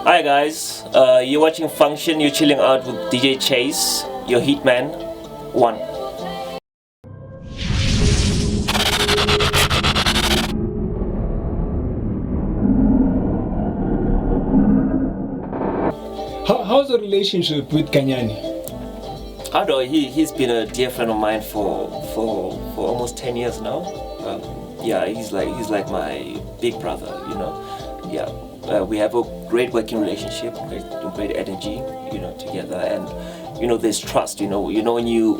Hi guys, you're watching Function, you're chilling out with DJ Chase, your Hitman 1. How's the relationship with Ganyani? He's been a dear friend of mine for almost 10 years now. Yeah, he's like my big brother, you know. Yeah, we have a great working relationship, great energy, you know, together, and you know, there's trust. You know when you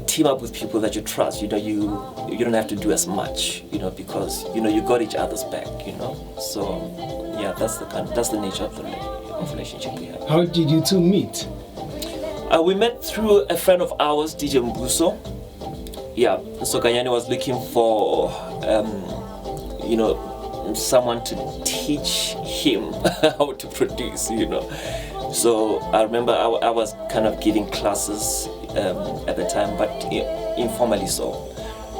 team up with people that you trust, you know, you don't have to do as much, you know, because you know you got each other's back, you know. So yeah, that's the nature of the relationship we have. How did you two meet? We met through a friend of ours, DJ Mbuso. Yeah, so Ganyani was looking for you know, someone to teach him how to produce, you know. So I remember I was kind of giving classes at the time, but informally so.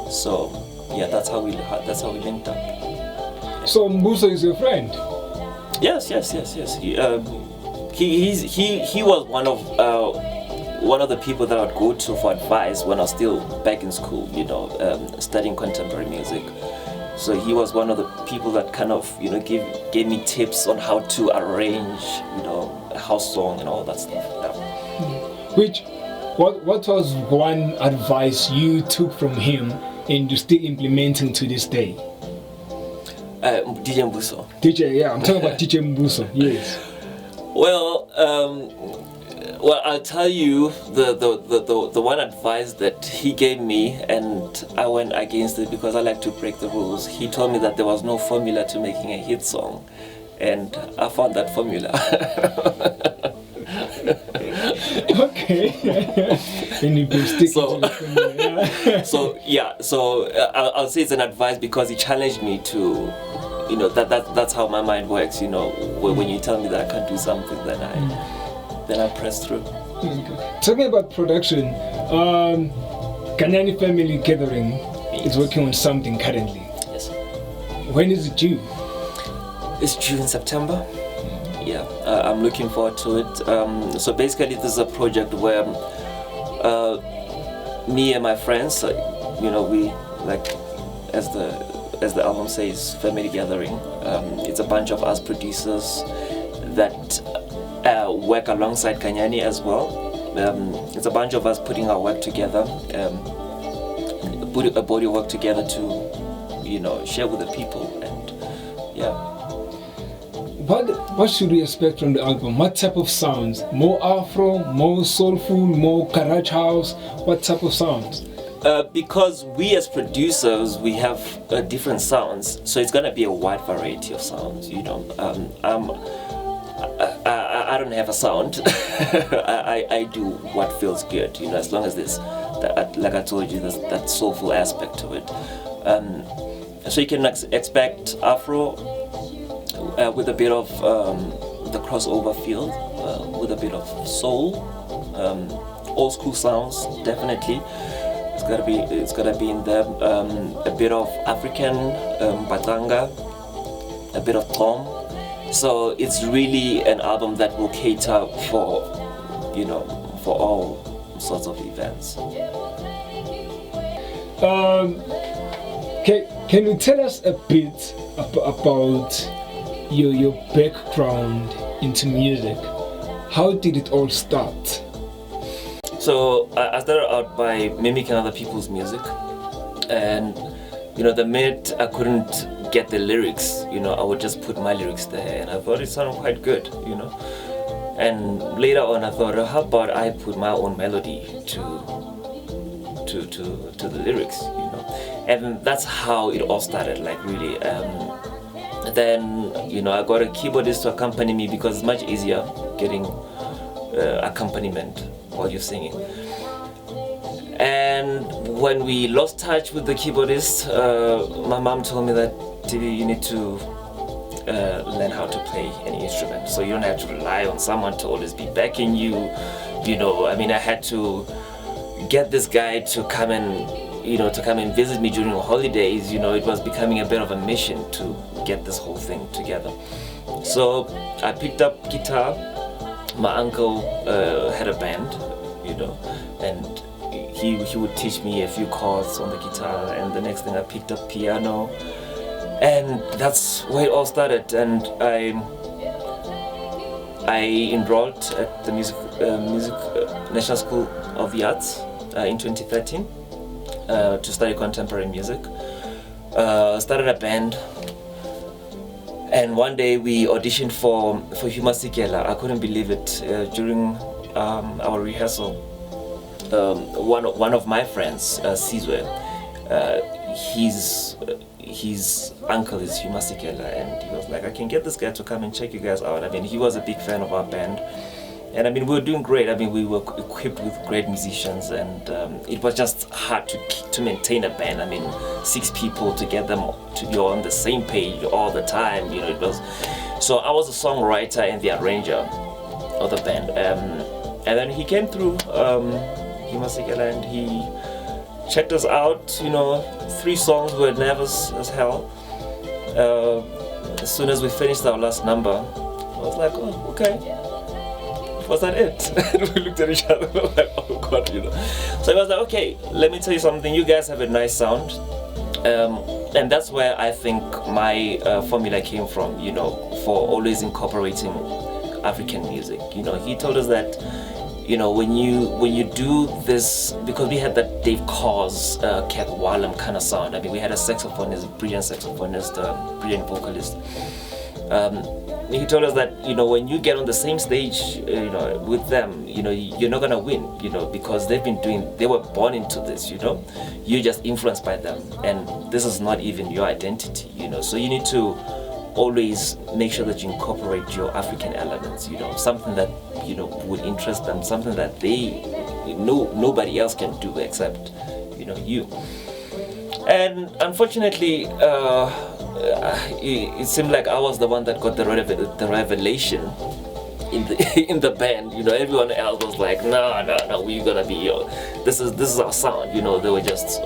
So yeah, that's how we linked up. So Mbuso is your friend? Yes. He was one of the people that I'd go to for advice when I was still back in school, you know, studying contemporary music. So he was one of the people that kind of, you know, gave me tips on how to arrange, you know, a house song and all that stuff. Yeah. What was one advice you took from him and you're still implementing to this day? DJ Mbuso. DJ, yeah, I'm talking about DJ Mbuso. Yes. Well, I'll tell you the one advice that he gave me, and I went against it because I like to break the rules. He told me that there was no formula to making a hit song, and I found that formula. Okay. And you been sticking to the formula. So I'll say it's an advice because he challenged me to, you know, that's how my mind works. You know, when you tell me that I can't do something, then I press through. Okay. Talking about production, Ganyani Family Gathering is working on something currently. Yes. When is it due? It's due in September. Yeah, I'm looking forward to it. So basically, this is a project where me and my friends, you know, we like, as the album says, family gathering. It's a bunch of us producers that work alongside Ganyani as well. It's a bunch of us putting our work together, put a body of work together to, you know, share with the people, and yeah. What should we expect from the album? What type of sounds? More Afro, more soulful, more garage house? What type of sounds? Because we as producers, we have different sounds, so it's gonna be a wide variety of sounds. You know, I don't have a sound. I do what feels good, you know, as long as there's that, like I told you, there's that soulful aspect to it. So you can expect Afro with a bit of the crossover feel, with a bit of soul, old school sounds, definitely. It's gotta be in there. A bit of African batanga, a bit of tom. So it's really an album that will cater for, you know, for all sorts of events. Can you tell us a bit about your background into music? How did it all start? So I started out by mimicking other people's music, and you know, the minute I couldn't get the lyrics, you know, I would just put my lyrics there, and I thought it sounded quite good, you know. And later on, I thought, how about I put my own melody to the lyrics, you know. And that's how it all started, like really. Then, you know, I got a keyboardist to accompany me because it's much easier getting accompaniment while you're singing. And when we lost touch with the keyboardist, my mom told me that, you need to learn how to play any instrument, so you don't have to rely on someone to always be backing you. You know, I mean, I had to get this guy to come and to come and visit me during holidays. It was becoming a bit of a mission to get this whole thing together. So I picked up guitar. My uncle had a band, and he would teach me a few chords on the guitar, and the next thing I picked up piano, and that's where it all started. And I enrolled at the National School of the Arts in 2013 to study contemporary music. Started a band, and one day we auditioned for Huma Sikela. I couldn't believe it. During our rehearsal, one of my friends, Sizwe, his uncle is Huma Sikela, and he was like, I can get this guy to come and check you guys out. I mean, he was a big fan of our band, and I mean, we were doing great. I mean, we were equipped with great musicians, and it was just hard to maintain a band. I mean, 6 people, to get them to be on the same page all the time, it was. So I was a songwriter and the arranger of the band, and then he came through, Huma Sikela, and he checked us out. 3 songs, were nervous as hell. As soon as we finished our last number, I was like, oh, okay. Was that it? And we looked at each other and we were like, oh god, So I was like, okay, let me tell you something. You guys have a nice sound. And that's where I think my formula came from, for always incorporating African music. He told us that, when you do this, because we had that Dave Cause, Cat Wallam kind of sound. I mean, we had a saxophonist, brilliant saxophonist, brilliant vocalist. He told us that, when you get on the same stage, with them, you're not gonna win, because they were born into this, you're just influenced by them, and this is not even your identity, so you need to always make sure that you incorporate your African elements, something that, would interest them, something that nobody else can do except, you. And unfortunately, it seemed like I was the one that got the revelation in the band. Everyone else was like, no, we're gonna be this is our sound. They were just,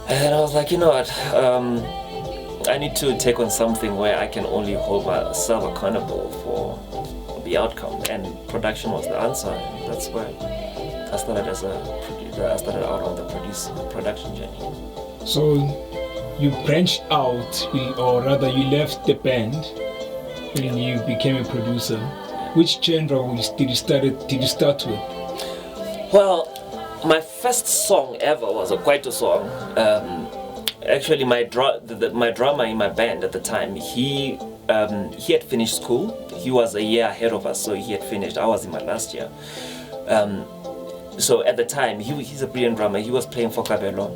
and I was like, you know what, I need to take on something where I can only hold myself accountable for the outcome, and production was the answer. And that's why I started as a producer. I started out on the production journey. So you branched out, or rather you left the band when you became a producer. Which genre did you start with? Well, my first song ever was a kwaito song. Actually, my drummer in my band at the time, he had finished school. He was a year ahead of us, so he had finished. I was in my last year. So at the time, he's a brilliant drummer. He was playing for Kabelo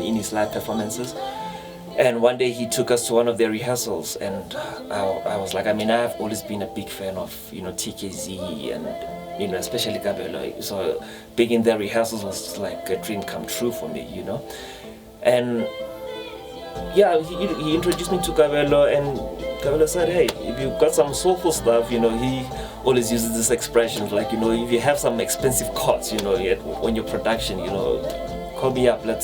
in his live performances. And one day he took us to one of their rehearsals, and I was like, I mean, I've always been a big fan of, TKZ and, especially Kabelo. So being in their rehearsals was like a dream come true for me, And yeah, he introduced me to Kabelo, and Kabelo said, hey, if you've got some soulful stuff, he always uses this expression, like, if you have some expensive chords, on your production, call me up, let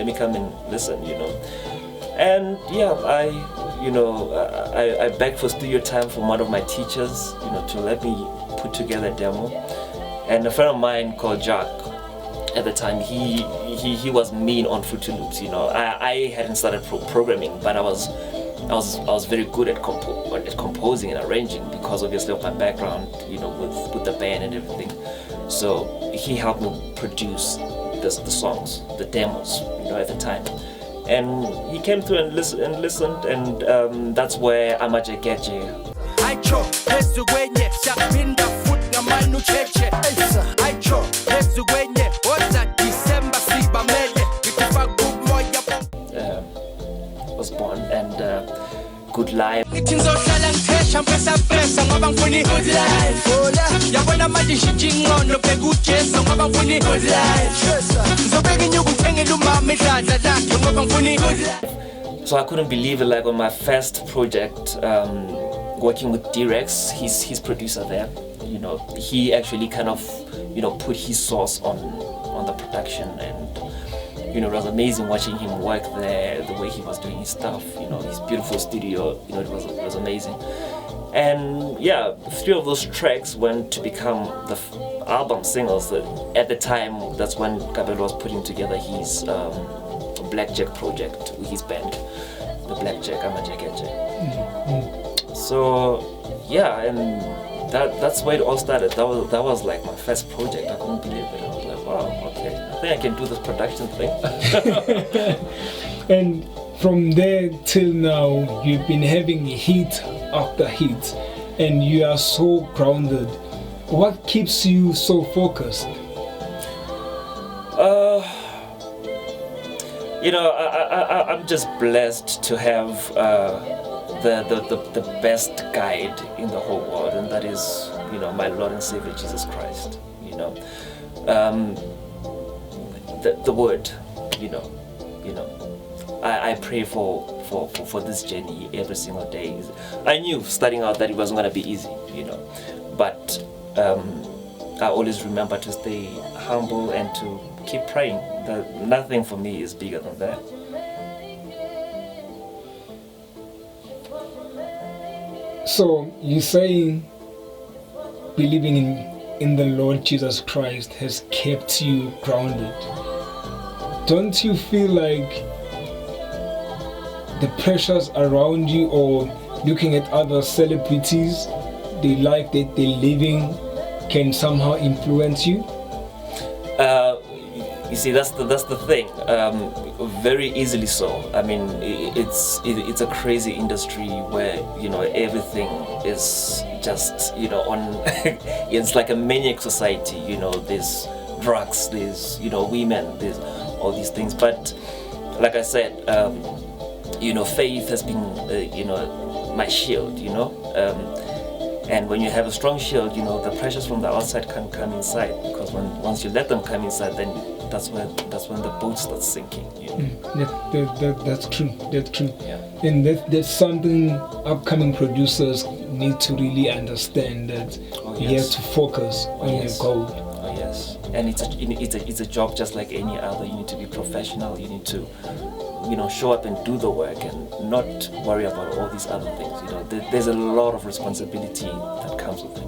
me come and listen, And yeah, I begged for studio time from one of my teachers, to let me put together a demo. And a friend of mine called Jack, at the time, he was mean on Fruity Loops. I hadn't started programming, but I was very good at composing and arranging, because obviously of my background, with the band and everything. So he helped me produce the songs, the demos, at the time. And he came through and listened, and that's where Amaje Geje. Was born, and Good Life. So I couldn't believe it, like on my first project, working with D-Rex, his producer there, he actually kind of, put his sauce on the production, and you know, it was amazing watching him work there, the way he was doing his stuff, you know, his beautiful studio, you know, it was amazing. And yeah, 3 of those tracks went to become the album singles. That at the time, that's when Kabelo was putting together his Blackjack project with his band, the Blackjack Amajekeje. So yeah, and that's where it all started. That was like my first project. I couldn't believe it. I was like, wow, okay, I think I can do this production thing. And from there till now, you've been having hit after hit, and you are so grounded. What keeps you so focused? You know, I'm just blessed to have the best guide in the whole world, and that is, you know, my Lord and Savior Jesus Christ. You know, the Word. You know, I pray for this journey every single day. I knew starting out that it wasn't gonna be easy, you know, but I always remember to stay humble and to keep praying. That nothing for me is bigger than that. So you're saying believing in the Lord Jesus Christ has kept you grounded. Don't you feel like the pressures around you, or looking at other celebrities, the life that they're living, can somehow influence you? You see, that's the thing. Very easily so. I mean, it's a crazy industry where, you know, everything is just, you know, on. It's like a maniac society. You know, there's drugs, there's, you know, women, there's all these things. But like I said, you know, faith has been, you know, my shield. You know. And when you have a strong shield, you know, the pressures from the outside can come inside, because once you let them come inside, then that's when the boat starts sinking. You know? That's true. That's true. Yeah. And that's something upcoming producers need to really understand, that you have to focus on your goal. Oh yes. And it's a job just like any other. You need to be professional. You need to, you know, show up and do the work and not worry about all these other things. You know, there's a lot of responsibility that comes with it.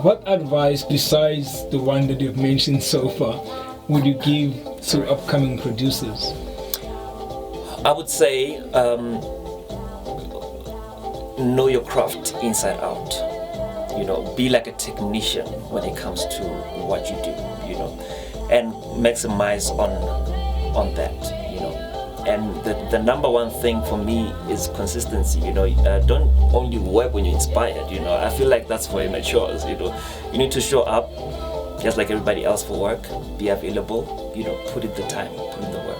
What advice, besides the one that you've mentioned so far, would you give to upcoming producers? I would say know your craft inside out. You know, be like a technician when it comes to what you do. You know, and maximize on that. And the number one thing for me is consistency. You know, don't only work when you're inspired. You know, I feel like that's for amateurs. You know, you need to show up just like everybody else for work. Be available. You know, put in the time, put in the work.